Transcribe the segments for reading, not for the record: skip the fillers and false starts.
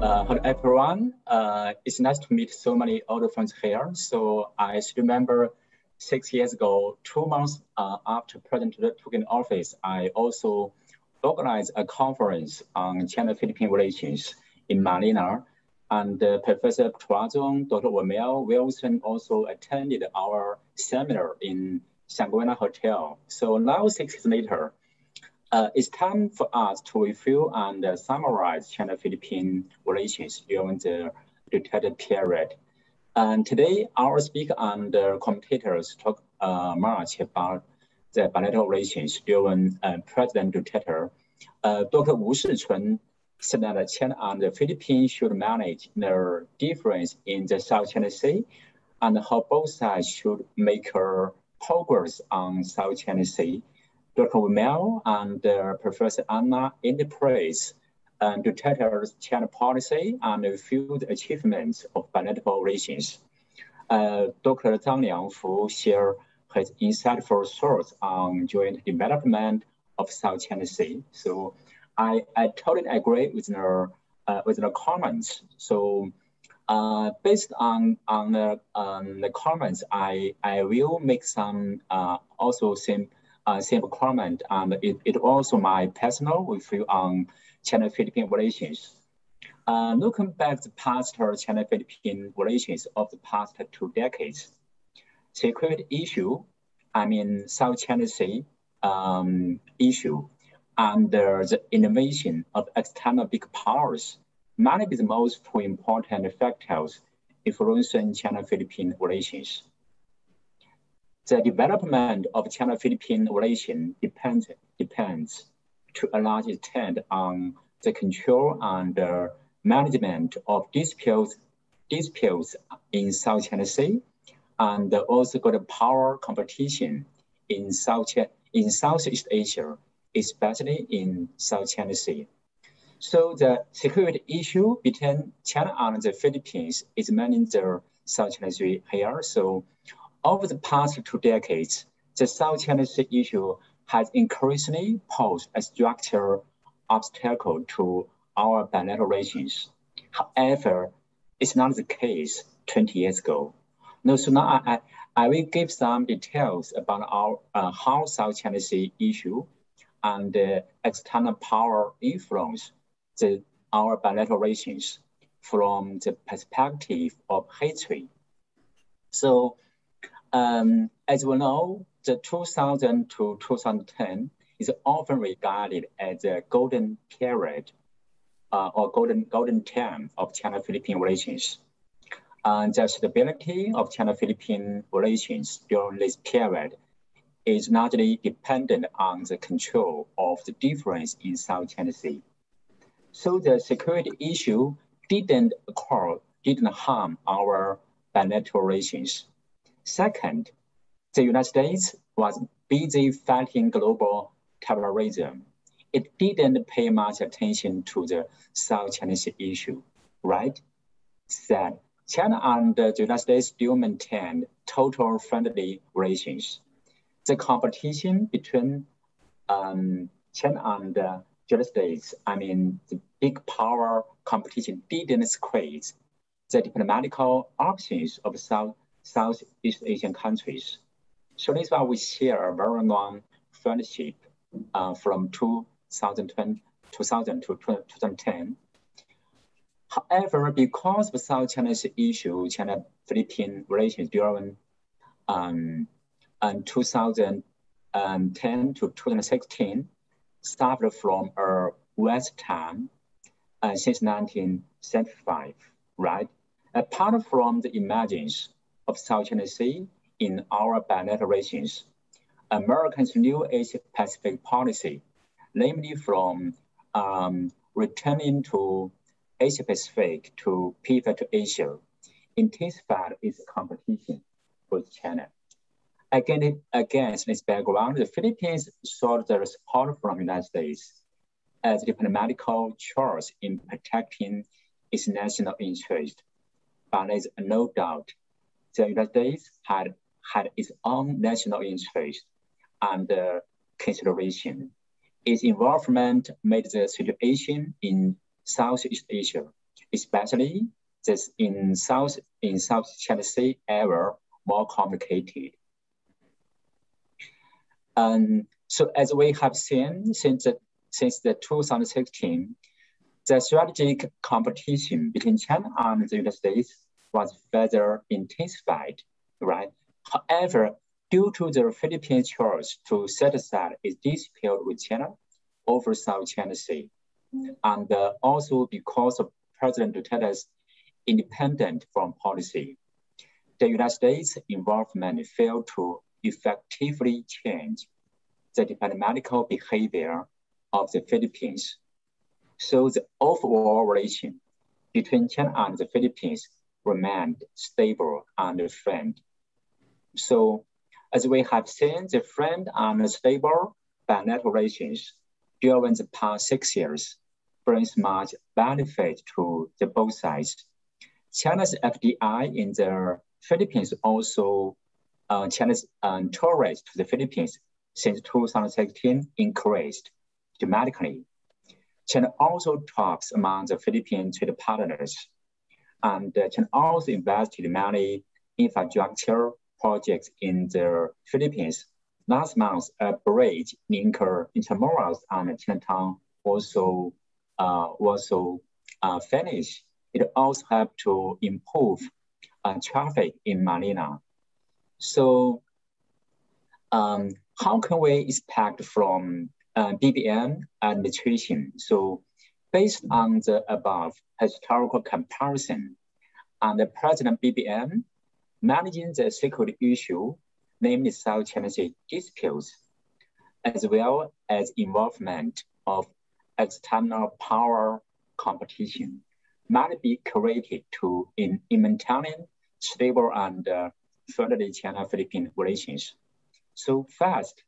Hello everyone. It's nice to meet so many old friends here. So I still remember 6 years ago, 2 months after President took in office, I also organized a conference on China-Philippine relations in Manila. And Professor Tuazong, Dr. Wamel Wilson also attended our seminar in Sanguina Hotel. So now 6 years later, it's time for us to review and summarize China-Philippine relations during the Duterte period. And today, our speaker and commentators talk much about the bilateral relations during President Duterte. Dr. Wu Shichun said that China and the Philippines should manage their difference in the South China Sea and how both sides should make progress on South China Sea. Dr. Wamel and Professor Anna interpret Duterte's China policy and reviewed achievements of bilateral relations. Dr. Zhang Liangfu shared his insightful thoughts on joint development of South China Sea. So I totally agree with the comments. So based on the comments, I will make some also simple comment, and it also my personal review on China-Philippine relations. Looking back the past China-Philippine relations of the past 2 decades, security issue, I mean South China Sea issue, and the innovation of external big powers might be the most 2 important factors influencing China-Philippine relations. The development of China-Philippine relations depends to a large extent on the control and management of disputes in South China Sea, and also got a power competition in Southeast Asia, especially in South China Sea. So the security issue between China and the Philippines is mainly the South China Sea here. So over the past 2 decades, the South China Sea issue has increasingly posed a structural obstacle to our bilateral relations. However, it's not the case 20 years ago. No, so now I will give some details about our how South China Sea issue and external power influence our bilateral relations from the perspective of history. So, as we know, the 2000 to 2010 is often regarded as a golden period or golden term of China-Philippine relations. And the stability of China-Philippine relations during this period is largely dependent on the control of the difference in South China Sea. So the security issue didn't harm our bilateral relations. Second, the United States was busy fighting global terrorism. It didn't pay much attention to the South China Sea issue, right? Third, China and the United States still maintained total friendly relations. The competition between China and the United States, I mean, the big power competition didn't squeeze the diplomatic options of Southeast Asian countries. So that's why we share a very long friendship from 2000 to 2010. However, because of South China Sea issue, China-Philippine relations during 2010 to 2016 suffered from a West time since 1975, right? Apart from the emergence of South China Sea in our bilateral relations, America's new Asia-Pacific policy, namely from returning to Asia-Pacific to pivot to Asia, intensified its competition with China. Against this background, the Philippines sought the support from the United States as a diplomatic choice in protecting its national interest. But there's no doubt the United States had its own national interest and consideration. Its involvement made the situation in Southeast Asia especially this in South China Sea area more complicated. And so as we have seen since the 2016, the strategic competition between China and the United States was further intensified, right? However, due to the Philippines' choice to set aside its dispute with China over South China Sea, and also because of President Duterte's independent foreign policy, the United States' involvement failed to effectively change the diplomatic behavior of the Philippines. So the overall relation between China and the Philippines remained stable and friendly. So as we have seen, the friend and stable bilateral relations during the past 6 years brings much benefit to the both sides. China's FDI in the Philippines also, China's tourists to the Philippines since 2016 increased dramatically. China also talks among the Philippine trade partners, and China also invested many infrastructure projects in the Philippines. Last month, a bridge linker Intramuros and Chinatown also finished. It also helped to improve traffic in Manila. So how can we expect from BBM administration? So based on the above historical comparison, and the President BBM managing the security issue, namely South China Sea disputes, as well as involvement of external power competition, might be created in maintaining stable and friendly China-Philippine relations. So first,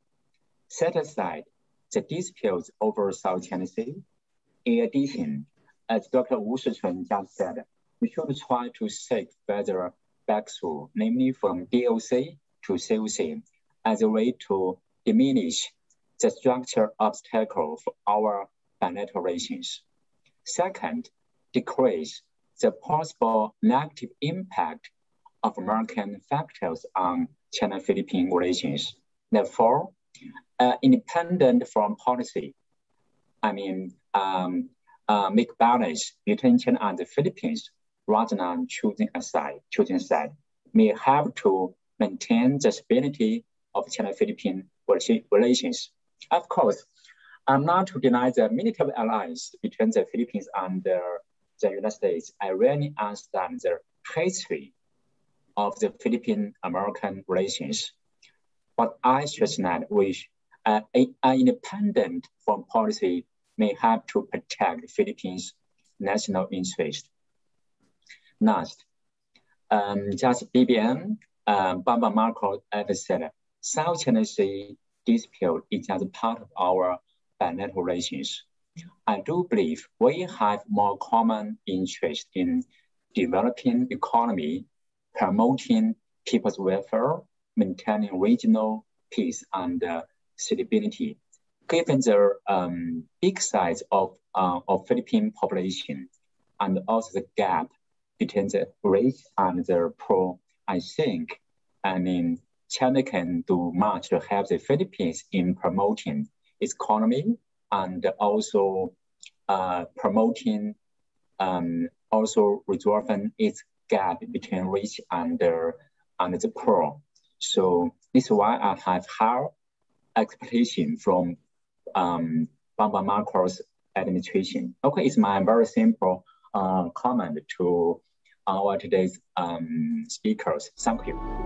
set aside the disputes over South China Sea. In addition, as Dr. Wu Shichun just said, we should try to seek further breakthrough, namely from DOC to COC, as a way to diminish the structural obstacle for our bilateral relations. Second, decrease the possible negative impact of American factors on China-Philippine relations. Therefore, independent foreign policy, make balance between China and the Philippines rather than choosing a side, may have to maintain the stability of China-Philippine relations. Of course, I'm not to deny the military alliance between the Philippines and the United States. I really understand the history of the Philippine-American relations. But I stress that an independent foreign policy may have to protect the Philippines' national interest. Next, just BBM, Bamba Marco said, South China Sea dispute is just part of our bilateral relations. I do believe we have more common interest in developing the economy, promoting people's welfare, maintaining regional peace and stability. Given the big size of Philippine population and also the gap between the rich and the poor, I think, China can do much to help the Philippines in promoting its economy and also promoting, also resolving its gap between rich and the poor. So this is why I have high expectation from Bamba Marcos administration. Okay, it's my very simple comment to our today's speakers. Thank you.